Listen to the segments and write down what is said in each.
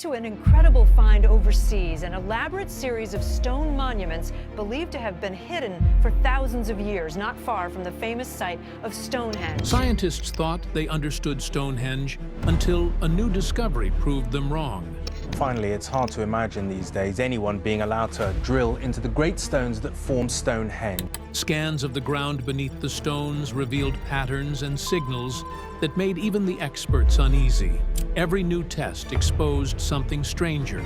to an incredible find overseas, an elaborate series of stone monuments believed to have been hidden for thousands of years, not far from the famous site of Stonehenge. Scientists thought they understood Stonehenge until a new discovery proved them wrong. Finally, it's hard to imagine these days anyone being allowed to drill into the great stones that form Stonehenge. Scans of the ground beneath the stones revealed patterns and signals that made even the experts uneasy. Every new test exposed something stranger,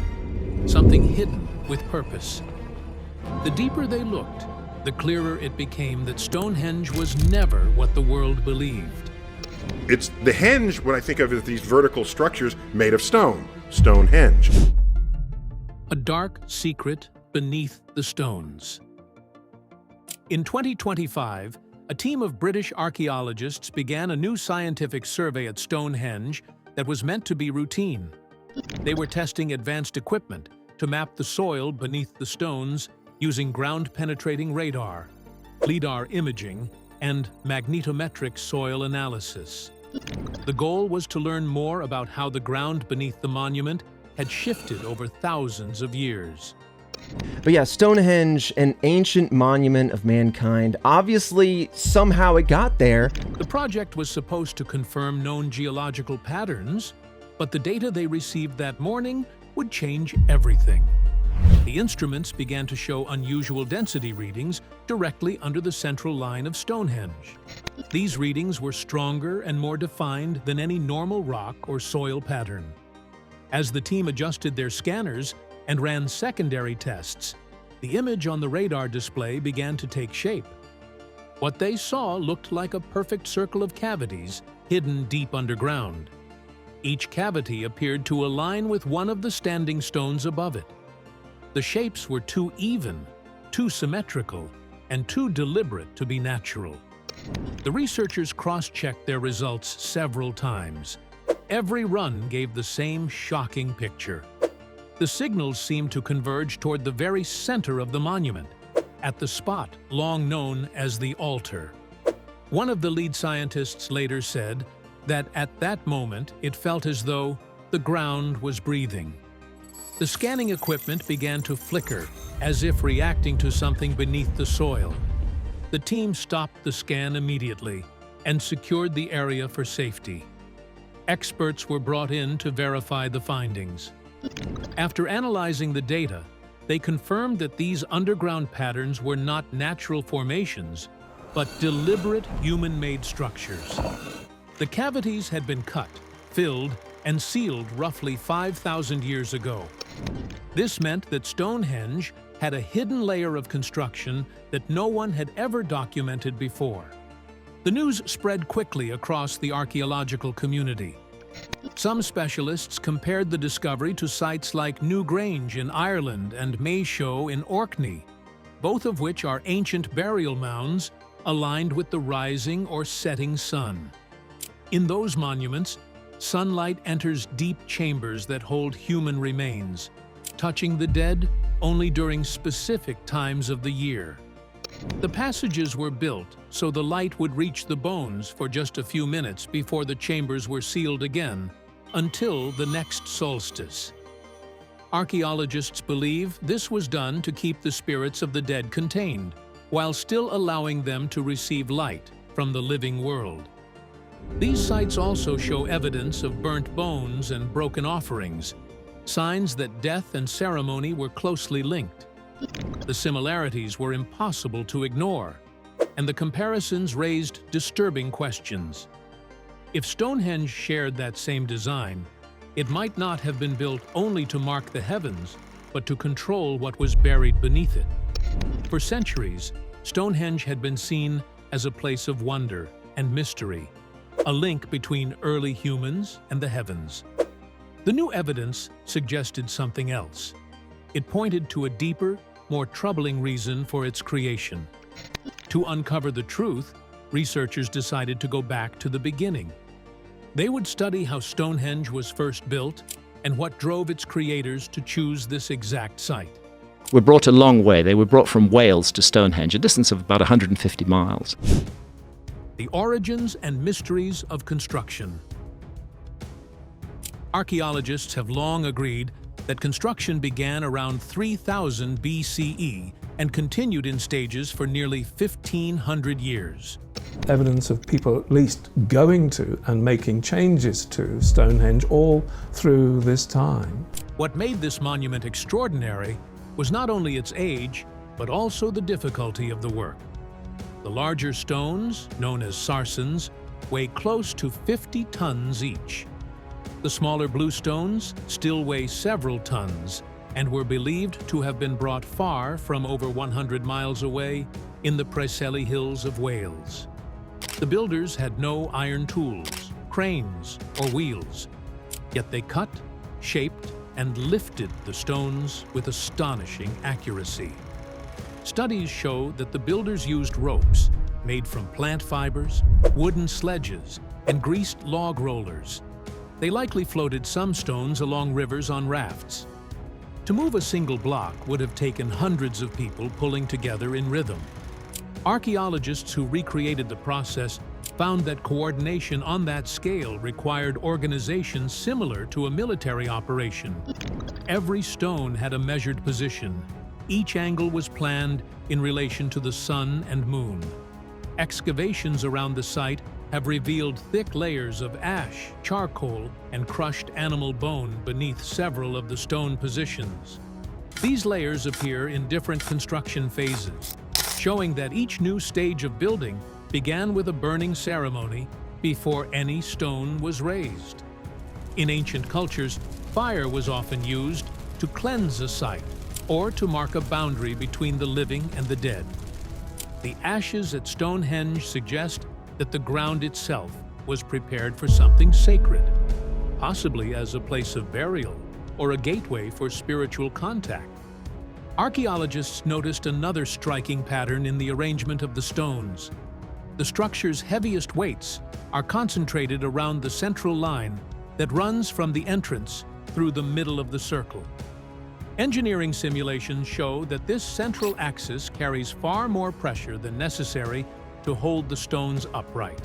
something hidden with purpose. The deeper they looked, the clearer it became that Stonehenge was never what the world believed. It's the henge, what I think of as these vertical structures made of stone. Stonehenge. A dark secret beneath the stones. In 2025, a team of British archaeologists began a new scientific survey at Stonehenge that was meant to be routine. They were testing advanced equipment to map the soil beneath the stones using ground-penetrating radar, LIDAR imaging, and magnetometric soil analysis. The goal was to learn more about how the ground beneath the monument had shifted over thousands of years. But yeah, Stonehenge, an ancient monument of mankind, obviously somehow it got there. The project was supposed to confirm known geological patterns, but the data they received that morning would change everything. The instruments began to show unusual density readings directly under the central line of Stonehenge. These readings were stronger and more defined than any normal rock or soil pattern. As the team adjusted their scanners and ran secondary tests, the image on the radar display began to take shape. What they saw looked like a perfect circle of cavities hidden deep underground. Each cavity appeared to align with one of the standing stones above it. The shapes were too even, too symmetrical, and too deliberate to be natural. The researchers cross-checked their results several times. Every run gave the same shocking picture. The signals seemed to converge toward the very center of the monument, at the spot long known as the altar. One of the lead scientists later said that at that moment it felt as though the ground was breathing. The scanning equipment began to flicker, as if reacting to something beneath the soil. The team stopped the scan immediately and secured the area for safety. Experts were brought in to verify the findings. After analyzing the data, they confirmed that these underground patterns were not natural formations, but deliberate human-made structures. The cavities had been cut, filled, and sealed roughly 5,000 years ago. This meant that Stonehenge had a hidden layer of construction that no one had ever documented before. The news spread quickly across the archaeological community. Some specialists compared the discovery to sites like Newgrange in Ireland and Maeshowe in Orkney, both of which are ancient burial mounds aligned with the rising or setting sun. In those monuments, sunlight enters deep chambers that hold human remains, touching the dead only during specific times of the year. The passages were built so the light would reach the bones for just a few minutes before the chambers were sealed again, until the next solstice. Archaeologists believe this was done to keep the spirits of the dead contained, while still allowing them to receive light from the living world. These sites also show evidence of burnt bones and broken offerings, signs that death and ceremony were closely linked. The similarities were impossible to ignore, and the comparisons raised disturbing questions. If Stonehenge shared that same design, it might not have been built only to mark the heavens, but to control what was buried beneath it. For centuries, Stonehenge had been seen as a place of wonder and mystery, a link between early humans and the heavens. The new evidence suggested something else. It pointed to a deeper, more troubling reason for its creation. To uncover the truth, researchers decided to go back to the beginning. They would study how Stonehenge was first built and what drove its creators to choose this exact site. Were brought a long way. They were brought from Wales to Stonehenge, a distance of about 150 miles. The origins and mysteries of construction. Archaeologists have long agreed that construction began around 3000 BCE and continued in stages for nearly 1,500 years. Evidence of people at least going to and making changes to Stonehenge all through this time. What made this monument extraordinary was not only its age, but also the difficulty of the work. The larger stones, known as sarsens, weigh close to 50 tons each. The smaller blue stones still weigh several tons and were believed to have been brought far from over 100 miles away in the Preseli Hills of Wales. The builders had no iron tools, cranes, or wheels, yet they cut, shaped, and lifted the stones with astonishing accuracy. Studies show that the builders used ropes made from plant fibers, wooden sledges, and greased log rollers. They likely floated some stones along rivers on rafts. To move a single block would have taken hundreds of people pulling together in rhythm. Archaeologists who recreated the process found that coordination on that scale required organization similar to a military operation. Every stone had a measured position. Each angle was planned in relation to the sun and moon. Excavations around the site have revealed thick layers of ash, charcoal, and crushed animal bone beneath several of the stone positions. These layers appear in different construction phases, showing that each new stage of building began with a burning ceremony before any stone was raised. In ancient cultures, fire was often used to cleanse a site or to mark a boundary between the living and the dead. The ashes at Stonehenge suggest that the ground itself was prepared for something sacred, possibly as a place of burial or a gateway for spiritual contact. Archaeologists noticed another striking pattern in the arrangement of the stones. The structure's heaviest weights are concentrated around the central line that runs from the entrance through the middle of the circle. Engineering simulations show that this central axis carries far more pressure than necessary to hold the stones upright.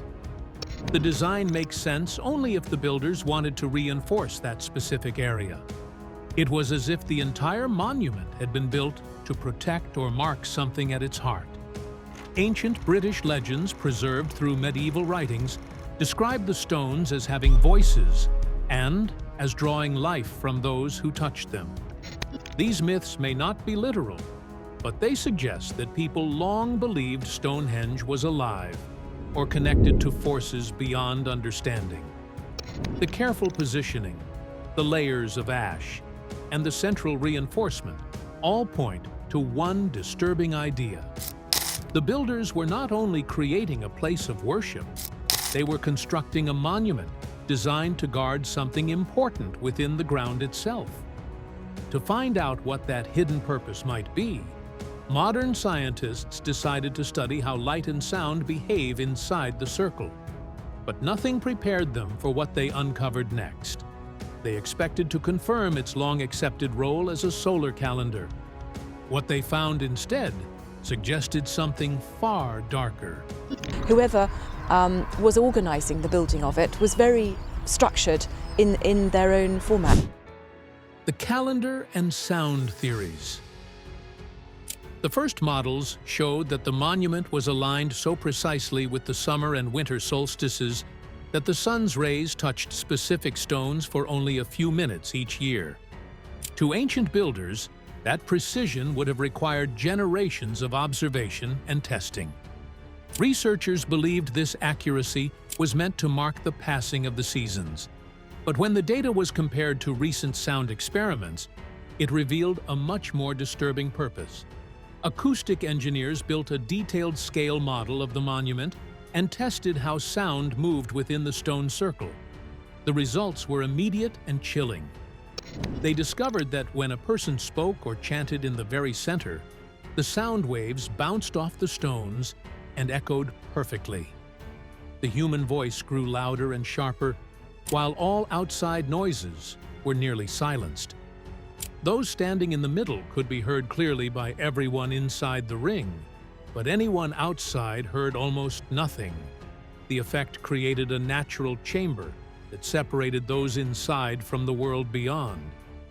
The design makes sense only if the builders wanted to reinforce that specific area. It was as if the entire monument had been built to protect or mark something at its heart. Ancient British legends preserved through medieval writings describe the stones as having voices and as drawing life from those who touched them. These myths may not be literal, but they suggest that people long believed Stonehenge was alive or connected to forces beyond understanding. The careful positioning, the layers of ash, and the central reinforcement all point to one disturbing idea. The builders were not only creating a place of worship, they were constructing a monument designed to guard something important within the ground itself. To find out what that hidden purpose might be, modern scientists decided to study how light and sound behave inside the circle. But nothing prepared them for what they uncovered next. They expected to confirm its long-accepted role as a solar calendar. What they found instead suggested something far darker. Whoever was organising the building of it was very structured in their own format. The calendar and sound theories. The first models showed that the monument was aligned so precisely with the summer and winter solstices that the sun's rays touched specific stones for only a few minutes each year. To ancient builders, that precision would have required generations of observation and testing. Researchers believed this accuracy was meant to mark the passing of the seasons. But when the data was compared to recent sound experiments, it revealed a much more disturbing purpose. Acoustic engineers built a detailed scale model of the monument and tested how sound moved within the stone circle. The results were immediate and chilling. They discovered that when a person spoke or chanted in the very center, the sound waves bounced off the stones and echoed perfectly. The human voice grew louder and sharper, while all outside noises were nearly silenced. Those standing in the middle could be heard clearly by everyone inside the ring, but anyone outside heard almost nothing. The effect created a natural chamber that separated those inside from the world beyond.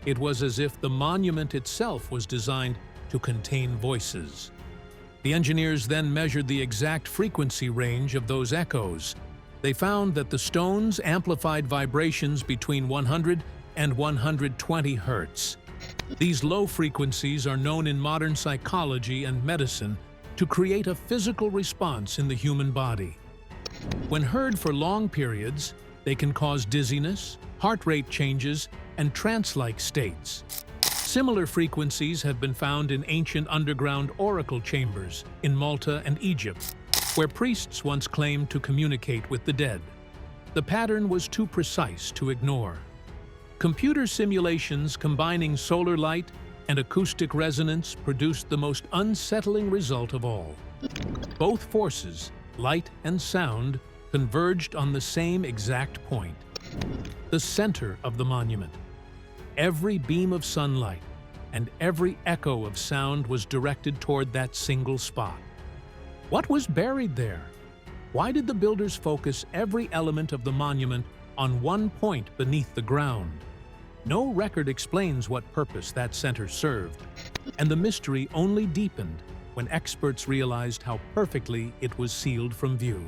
It was as if the monument itself was designed to contain voices. The engineers then measured the exact frequency range of those echoes. They found that the stones amplified vibrations between 100 and 120 hertz. These low frequencies are known in modern psychology and medicine to create a physical response in the human body. When heard for long periods, they can cause dizziness, heart rate changes, and trance-like states. Similar frequencies have been found in ancient underground oracle chambers in Malta and Egypt, where priests once claimed to communicate with the dead. The pattern was too precise to ignore. Computer simulations combining solar light and acoustic resonance produced the most unsettling result of all. Both forces, light and sound, converged on the same exact point, the center of the monument. Every beam of sunlight and every echo of sound was directed toward that single spot. What was buried there? Why did the builders focus every element of the monument on one point beneath the ground? No record explains what purpose that center served, and the mystery only deepened when experts realized how perfectly it was sealed from view.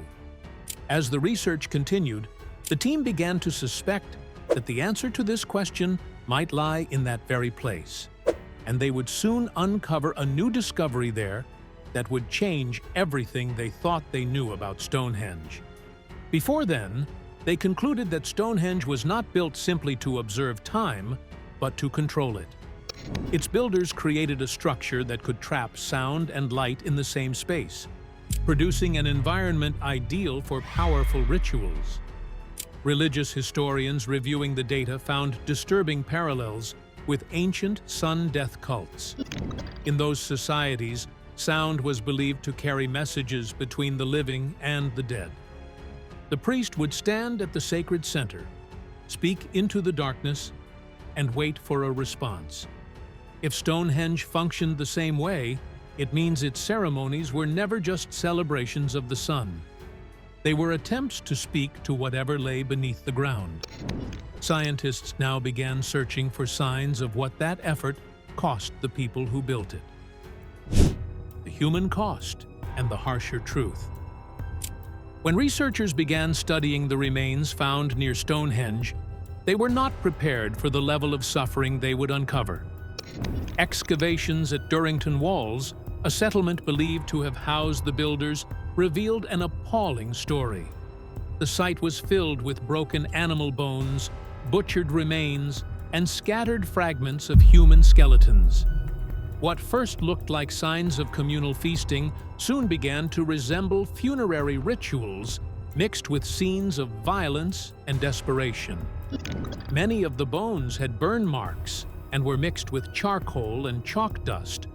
As the research continued, the team began to suspect that the answer to this question might lie in that very place, and they would soon uncover a new discovery there that would change everything they thought they knew about Stonehenge. Before then, they concluded that Stonehenge was not built simply to observe time, but to control it. Its builders created a structure that could trap sound and light in the same space, producing an environment ideal for powerful rituals. Religious historians reviewing the data found disturbing parallels with ancient sun-death cults. In those societies, sound was believed to carry messages between the living and the dead. The priest would stand at the sacred center, speak into the darkness, and wait for a response. If Stonehenge functioned the same way, it means its ceremonies were never just celebrations of the sun. They were attempts to speak to whatever lay beneath the ground. Scientists now began searching for signs of what that effort cost the people who built it. The human cost and the harsher truth. When researchers began studying the remains found near Stonehenge, they were not prepared for the level of suffering they would uncover. Excavations at Durrington Walls, a settlement believed to have housed the builders, revealed an appalling story. The site was filled with broken animal bones, butchered remains, and scattered fragments of human skeletons. What first looked like signs of communal feasting soon began to resemble funerary rituals mixed with scenes of violence and desperation. Many of the bones had burn marks and were mixed with charcoal and chalk dust,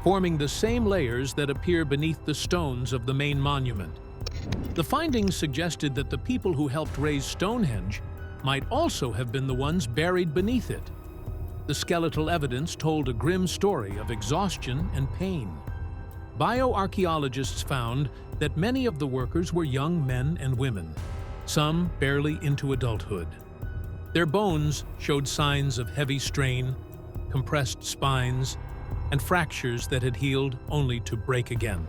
forming the same layers that appear beneath the stones of the main monument. The findings suggested that the people who helped raise Stonehenge might also have been the ones buried beneath it. The skeletal evidence told a grim story of exhaustion and pain. Bioarchaeologists found that many of the workers were young men and women, some barely into adulthood. Their bones showed signs of heavy strain, compressed spines, and fractures that had healed only to break again.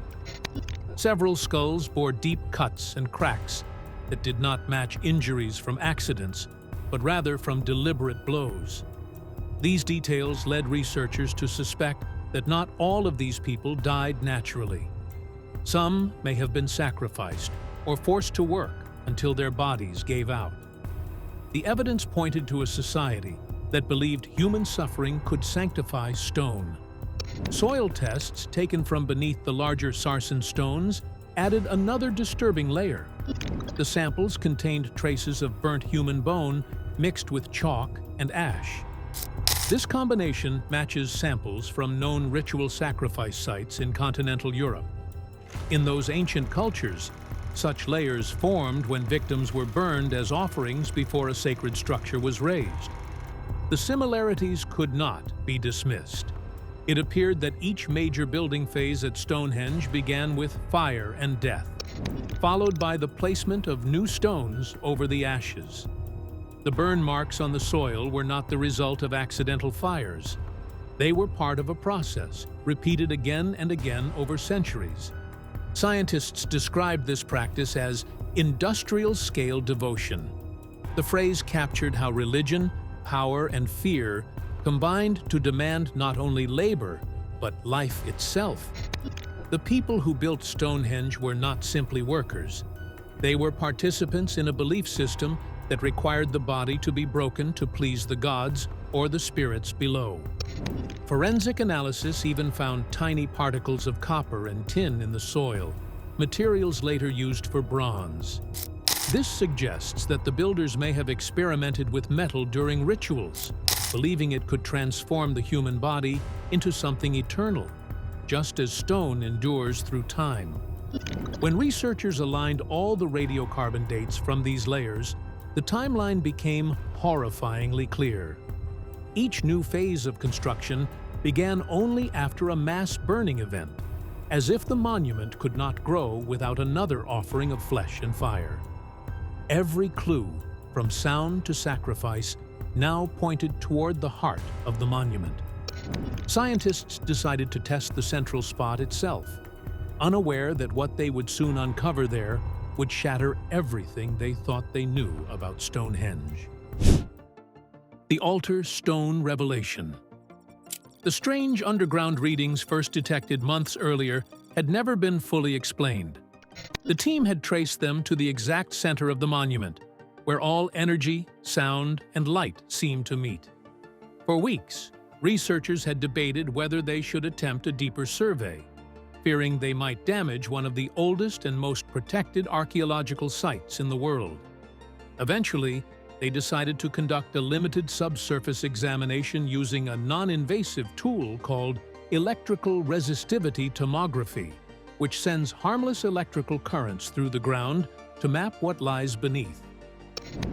Several skulls bore deep cuts and cracks that did not match injuries from accidents, but rather from deliberate blows. These details led researchers to suspect that not all of these people died naturally. Some may have been sacrificed or forced to work until their bodies gave out. The evidence pointed to a society that believed human suffering could sanctify stone. Soil tests taken from beneath the larger sarsen stones added another disturbing layer. The samples contained traces of burnt human bone mixed with chalk and ash. This combination matches samples from known ritual sacrifice sites in continental Europe. In those ancient cultures, such layers formed when victims were burned as offerings before a sacred structure was raised. The similarities could not be dismissed. It appeared that each major building phase at Stonehenge began with fire and death, followed by the placement of new stones over the ashes. The burn marks on the soil were not the result of accidental fires. They were part of a process, repeated again and again over centuries. Scientists described this practice as industrial-scale devotion. The phrase captured how religion, power, and fear combined to demand not only labor, but life itself. The people who built Stonehenge were not simply workers. They were participants in a belief system that required the body to be broken to please the gods or the spirits below. Forensic analysis even found tiny particles of copper and tin in the soil, materials later used for bronze. This suggests that the builders may have experimented with metal during rituals, believing it could transform the human body into something eternal, just as stone endures through time. When researchers aligned all the radiocarbon dates from these layers, the timeline became horrifyingly clear. Each new phase of construction began only after a mass burning event, as if the monument could not grow without another offering of flesh and fire. Every clue, from sound to sacrifice, now pointed toward the heart of the monument. Scientists decided to test the central spot itself, unaware that what they would soon uncover there would shatter everything they thought they knew about Stonehenge. The Altar Stone Revelation. The strange underground readings first detected months earlier had never been fully explained. The team had traced them to the exact center of the monument, where all energy, sound, and light seemed to meet. For weeks, researchers had debated whether they should attempt a deeper survey, fearing they might damage one of the oldest and most protected archaeological sites in the world. Eventually, they decided to conduct a limited subsurface examination using a non-invasive tool called electrical resistivity tomography, which sends harmless electrical currents through the ground to map what lies beneath.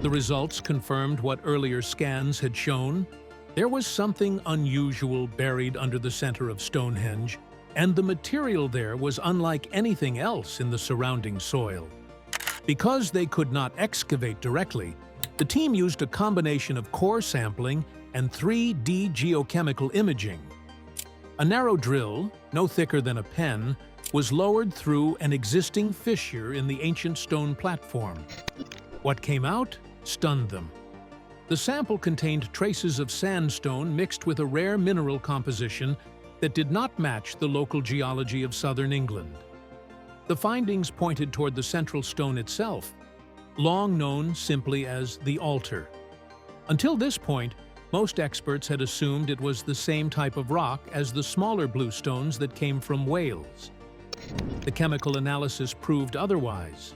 The results confirmed what earlier scans had shown. There was something unusual buried under the center of Stonehenge, and the material there was unlike anything else in the surrounding soil. Because they could not excavate directly, the team used a combination of core sampling and 3D geochemical imaging. A narrow drill, no thicker than a pen, was lowered through an existing fissure in the ancient stone platform. What came out stunned them. The sample contained traces of sandstone mixed with a rare mineral composition that did not match the local geology of southern England. The findings pointed toward the central stone itself, long known simply as the altar. Until this point, most experts had assumed it was the same type of rock as the smaller blue stones that came from Wales. The chemical analysis proved otherwise.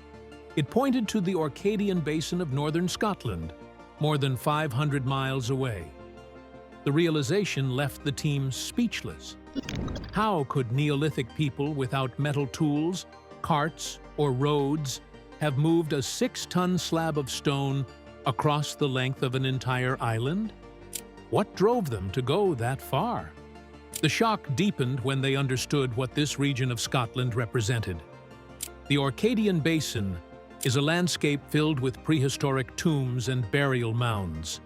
It pointed to the Orcadian Basin of northern Scotland, more than 500 miles away. The realization left the team speechless. How could Neolithic people without metal tools, carts, or roads have moved a 6-ton slab of stone across the length of an entire island? What drove them to go that far? The shock deepened when they understood what this region of Scotland represented. The Orcadian Basin is a landscape filled with prehistoric tombs and burial mounds.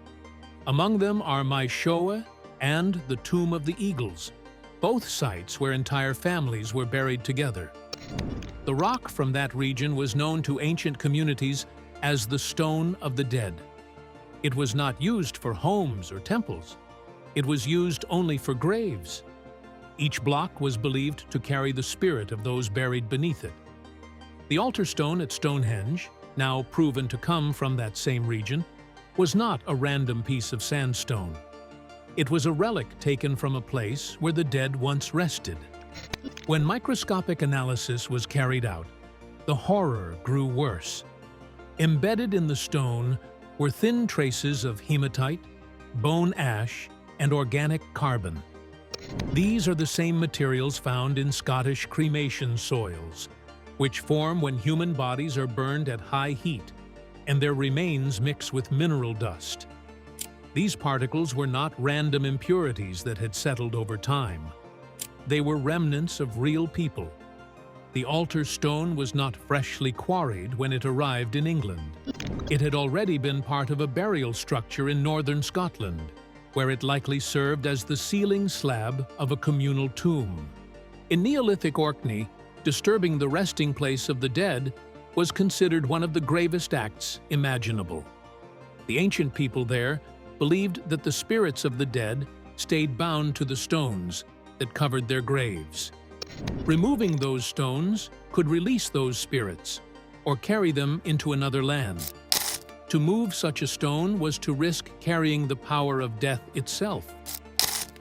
Among them are Maeshowe and the Tomb of the Eagles, both sites where entire families were buried together. The rock from that region was known to ancient communities as the Stone of the Dead. It was not used for homes or temples. It was used only for graves. Each block was believed to carry the spirit of those buried beneath it. The altar stone at Stonehenge, now proven to come from that same region, was not a random piece of sandstone. It was a relic taken from a place where the dead once rested. When microscopic analysis was carried out, the horror grew worse. Embedded in the stone were thin traces of hematite, bone ash, and organic carbon. These are the same materials found in Scottish cremation soils, which form when human bodies are burned at high heat, and their remains mix with mineral dust. These particles were not random impurities that had settled over time. They were remnants of real people. The altar stone was not freshly quarried when it arrived in England. It had already been part of a burial structure in northern Scotland, where it likely served as the ceiling slab of a communal tomb. In Neolithic Orkney, disturbing the resting place of the dead was considered one of the gravest acts imaginable. The ancient people there believed that the spirits of the dead stayed bound to the stones that covered their graves. Removing those stones could release those spirits or carry them into another land. To move such a stone was to risk carrying the power of death itself.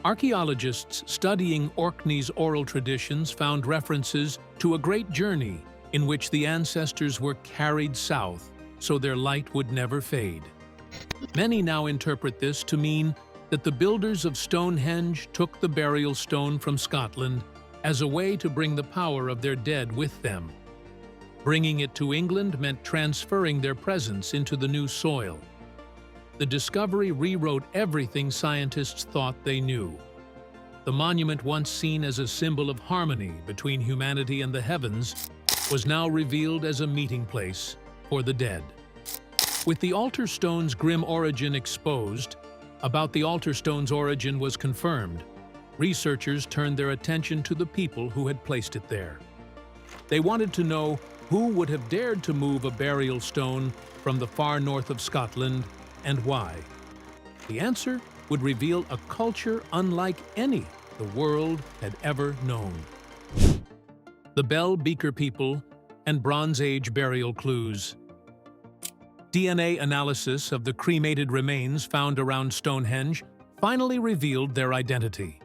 Archaeologists studying Orkney's oral traditions found references to a great journey in which the ancestors were carried south so their light would never fade. Many now interpret this to mean that the builders of Stonehenge took the burial stone from Scotland as a way to bring the power of their dead with them. Bringing it to England meant transferring their presence into the new soil. The discovery rewrote everything scientists thought they knew. The monument, once seen as a symbol of harmony between humanity and the heavens, was now revealed as a meeting place for the dead. With the altar stone's grim origin exposed, about the altar stone's origin was confirmed, researchers turned their attention to the people who had placed it there. They wanted to know who would have dared to move a burial stone from the far north of Scotland and why. The answer would reveal a culture unlike any the world had ever known. The Bell Beaker people and Bronze Age burial clues. DNA analysis of the cremated remains found around Stonehenge finally revealed their identity.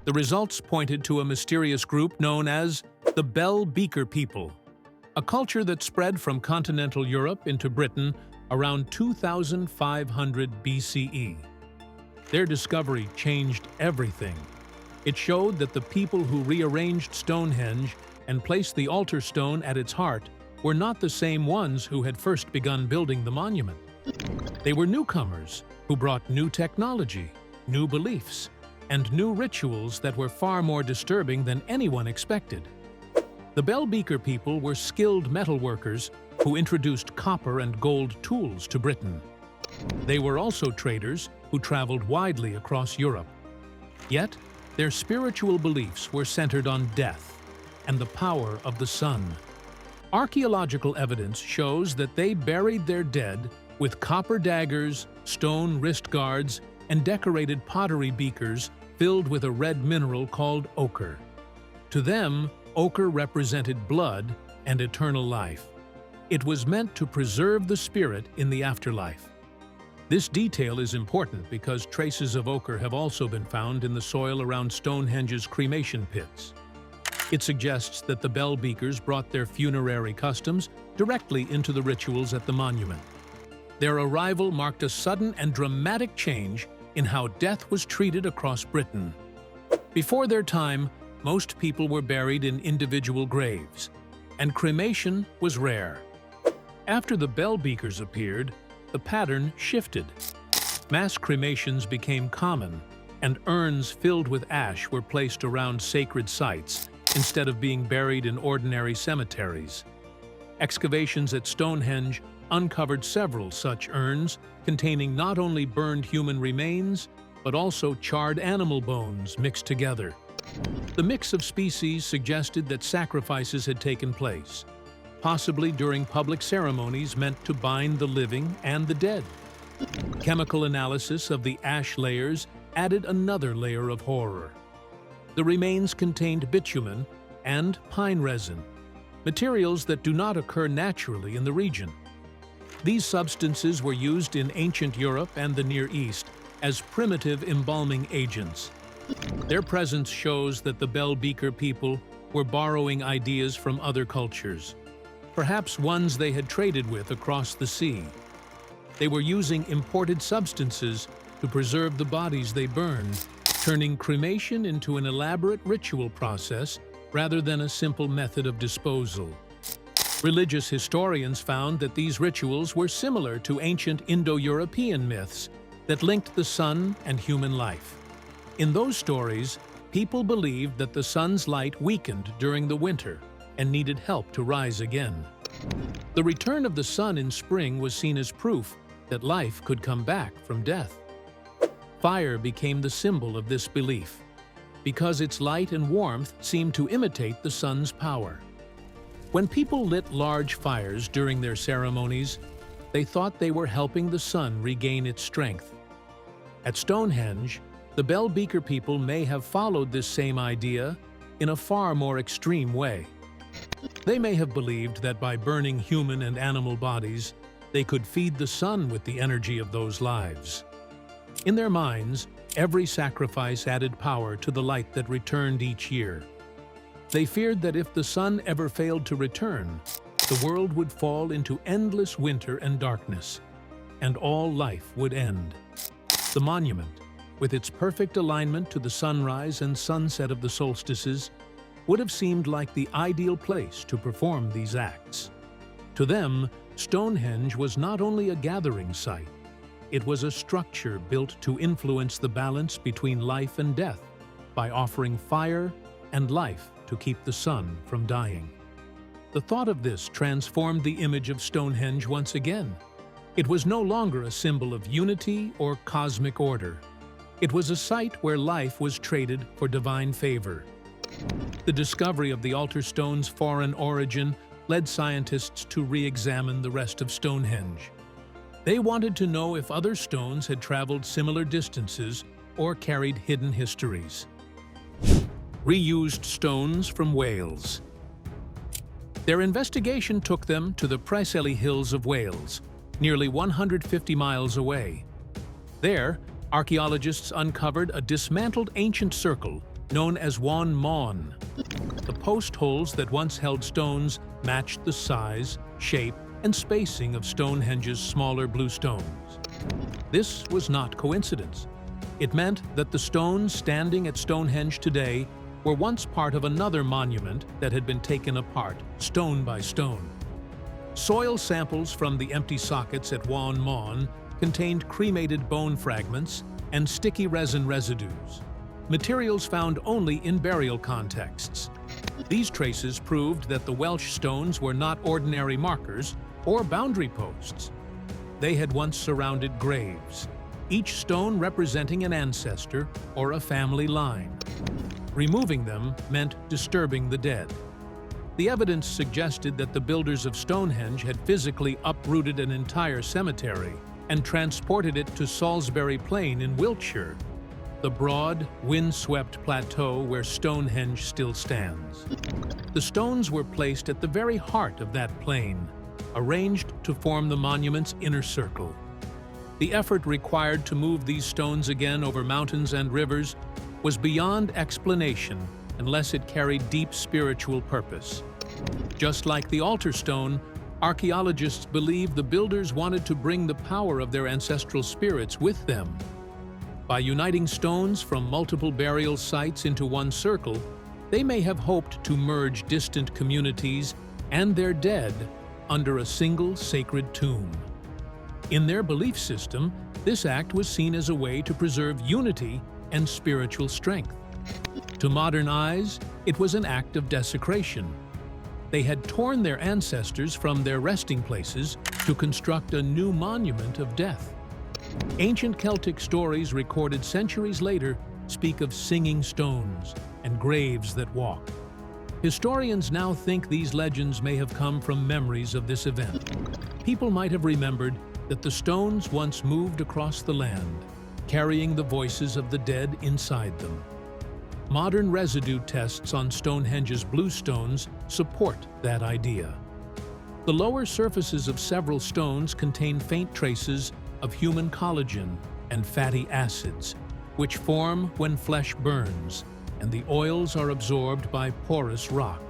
The results pointed to a mysterious group known as the Bell Beaker people, a culture that spread from continental Europe into Britain around 2500 BCE. Their discovery changed everything. It showed that the people who rearranged Stonehenge and placed the altar stone at its heart were not the same ones who had first begun building the monument. They were newcomers who brought new technology, new beliefs, and new rituals that were far more disturbing than anyone expected. The Bell Beaker people were skilled metalworkers who introduced copper and gold tools to Britain. They were also traders who traveled widely across Europe. Yet, their spiritual beliefs were centered on death and the power of the sun. Archaeological evidence shows that they buried their dead with copper daggers, stone wrist guards, and decorated pottery beakers filled with a red mineral called ochre. To them, ochre represented blood and eternal life. It was meant to preserve the spirit in the afterlife. This detail is important because traces of ochre have also been found in the soil around Stonehenge's cremation pits. It suggests that the Bell Beakers brought their funerary customs directly into the rituals at the monument. Their arrival marked a sudden and dramatic change in how death was treated across Britain. Before their time, most people were buried in individual graves, and cremation was rare. After the Bell Beakers appeared, the pattern shifted. Mass cremations became common, and urns filled with ash were placed around sacred sites instead of being buried in ordinary cemeteries. Excavations at Stonehenge uncovered several such urns containing not only burned human remains, but also charred animal bones mixed together. The mix of species suggested that sacrifices had taken place, possibly during public ceremonies meant to bind the living and the dead. Chemical analysis of the ash layers added another layer of horror. The remains contained bitumen and pine resin, materials that do not occur naturally in the region. These substances were used in ancient Europe and the Near East as primitive embalming agents. Their presence shows that the Bell Beaker people were borrowing ideas from other cultures, perhaps ones they had traded with across the sea. They were using imported substances to preserve the bodies they burned, turning cremation into an elaborate ritual process rather than a simple method of disposal. Religious historians found that these rituals were similar to ancient Indo-European myths that linked the sun and human life. In those stories, people believed that the sun's light weakened during the winter, and needed help to rise again. The return of the sun in spring was seen as proof that life could come back from death. Fire became the symbol of this belief, because its light and warmth seemed to imitate the sun's power. When people lit large fires during their ceremonies, they thought they were helping the sun regain its strength. At Stonehenge, the Bell Beaker people may have followed this same idea in a far more extreme way. They may have believed that by burning human and animal bodies, they could feed the sun with the energy of those lives. In their minds, every sacrifice added power to the light that returned each year. They feared that if the sun ever failed to return, the world would fall into endless winter and darkness, and all life would end. The monument, with its perfect alignment to the sunrise and sunset of the solstices, would have seemed like the ideal place to perform these acts. To them, Stonehenge was not only a gathering site, it was a structure built to influence the balance between life and death by offering fire and life to keep the sun from dying. The thought of this transformed the image of Stonehenge once again. It was no longer a symbol of unity or cosmic order. It was a site where life was traded for divine favor. The discovery of the altar stone's foreign origin led scientists to re-examine the rest of Stonehenge. They wanted to know if other stones had traveled similar distances or carried hidden histories. Reused stones from Wales. Their investigation took them to the Preseli Hills of Wales, nearly 150 miles away. There, archaeologists uncovered a dismantled ancient circle known as Wan Mawn. The post holes that once held stones matched the size, shape, and spacing of Stonehenge's smaller blue stones. This was not coincidence. It meant that the stones standing at Stonehenge today were once part of another monument that had been taken apart, stone by stone. Soil samples from the empty sockets at Wan Mawn contained cremated bone fragments and sticky resin residues, materials found only in burial contexts. These traces proved that the Welsh stones were not ordinary markers or boundary posts. They had once surrounded graves, each stone representing an ancestor or a family line. Removing them meant disturbing the dead. The evidence suggested that the builders of Stonehenge had physically uprooted an entire cemetery and transported it to Salisbury Plain in Wiltshire, the broad, wind-swept plateau where Stonehenge still stands. The stones were placed at the very heart of that plain, arranged to form the monument's inner circle. The effort required to move these stones again over mountains and rivers was beyond explanation unless it carried deep spiritual purpose. Just like the altar stone, archaeologists believe the builders wanted to bring the power of their ancestral spirits with them. By uniting stones from multiple burial sites into one circle, they may have hoped to merge distant communities and their dead under a single sacred tomb. In their belief system, this act was seen as a way to preserve unity and spiritual strength. To modern eyes, it was an act of desecration. They had torn their ancestors from their resting places to construct a new monument of death. Ancient Celtic stories recorded centuries later speak of singing stones and graves that walk. Historians now think these legends may have come from memories of this event. People might have remembered that the stones once moved across the land, carrying the voices of the dead inside them. Modern residue tests on Stonehenge's blue stones support that idea. The lower surfaces of several stones contain faint traces of human collagen and fatty acids, which form when flesh burns, and the oils are absorbed by porous rock.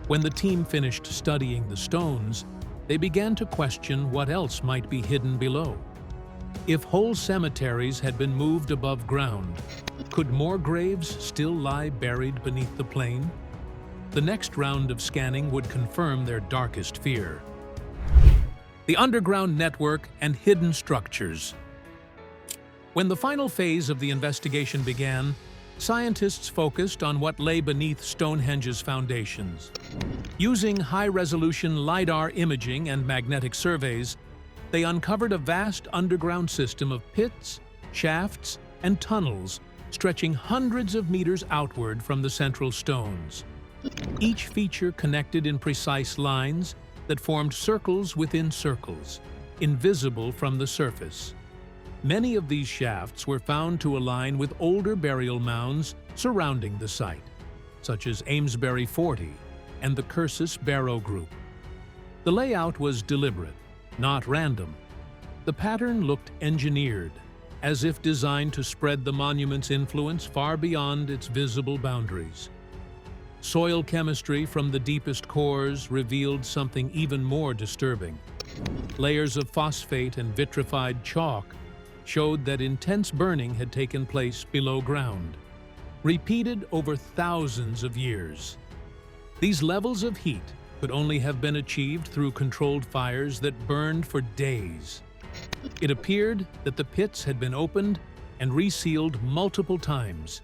When the team finished studying the stones, they began to question what else might be hidden below. If whole cemeteries had been moved above ground, could more graves still lie buried beneath the plain? The next round of scanning would confirm their darkest fear. The underground network and hidden structures. When the final phase of the investigation began, scientists focused on what lay beneath Stonehenge's foundations. Using high-resolution LiDAR imaging and magnetic surveys, they uncovered a vast underground system of pits, shafts, and tunnels stretching hundreds of meters outward from the central stones. Each feature connected in precise lines that formed circles within circles, invisible from the surface. Many of these shafts were found to align with older burial mounds surrounding the site, such as Amesbury 40 and the Cursus Barrow Group. The layout was deliberate, not random. The pattern looked engineered, as if designed to spread the monument's influence far beyond its visible boundaries. Soil chemistry from the deepest cores revealed something even more disturbing. Layers of phosphate and vitrified chalk showed that intense burning had taken place below ground, repeated over thousands of years. These levels of heat could only have been achieved through controlled fires that burned for days. It appeared that the pits had been opened and resealed multiple times,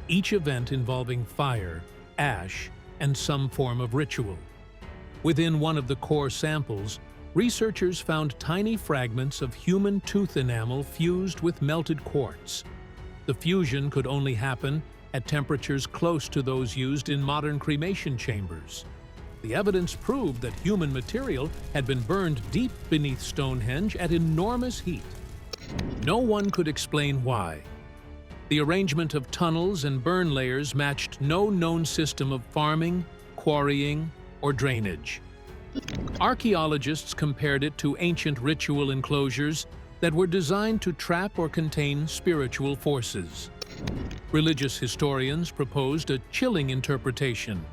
each event involving fire, ash, and some form of ritual. Within one of the core samples, researchers found tiny fragments of human tooth enamel fused with melted quartz. The fusion could only happen at temperatures close to those used in modern cremation chambers. The evidence proved that human material had been burned deep beneath Stonehenge at enormous heat. No one could explain why. The arrangement of tunnels and burn layers matched no known system of farming, quarrying, or drainage. Archaeologists compared it to ancient ritual enclosures that were designed to trap or contain spiritual forces. Religious historians proposed a chilling interpretation.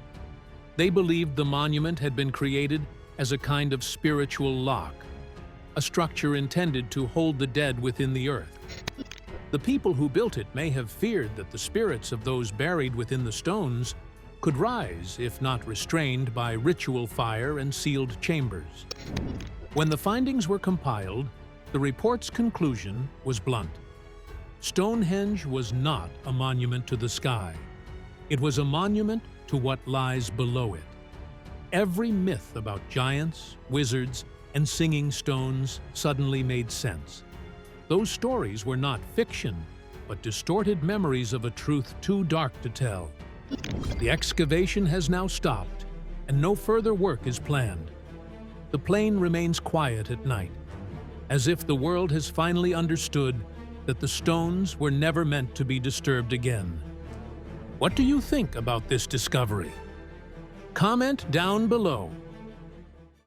They believed the monument had been created as a kind of spiritual lock, a structure intended to hold the dead within the earth. The people who built it may have feared that the spirits of those buried within the stones could rise if not restrained by ritual fire and sealed chambers. When the findings were compiled, the report's conclusion was blunt. Stonehenge was not a monument to the sky. It was a monument to what lies below it. Every myth about giants, wizards, and singing stones suddenly made sense. Those stories were not fiction, but distorted memories of a truth too dark to tell. The excavation has now stopped, and no further work is planned. The plain remains quiet at night, as if the world has finally understood that the stones were never meant to be disturbed again. What do you think about this discovery? Comment down below.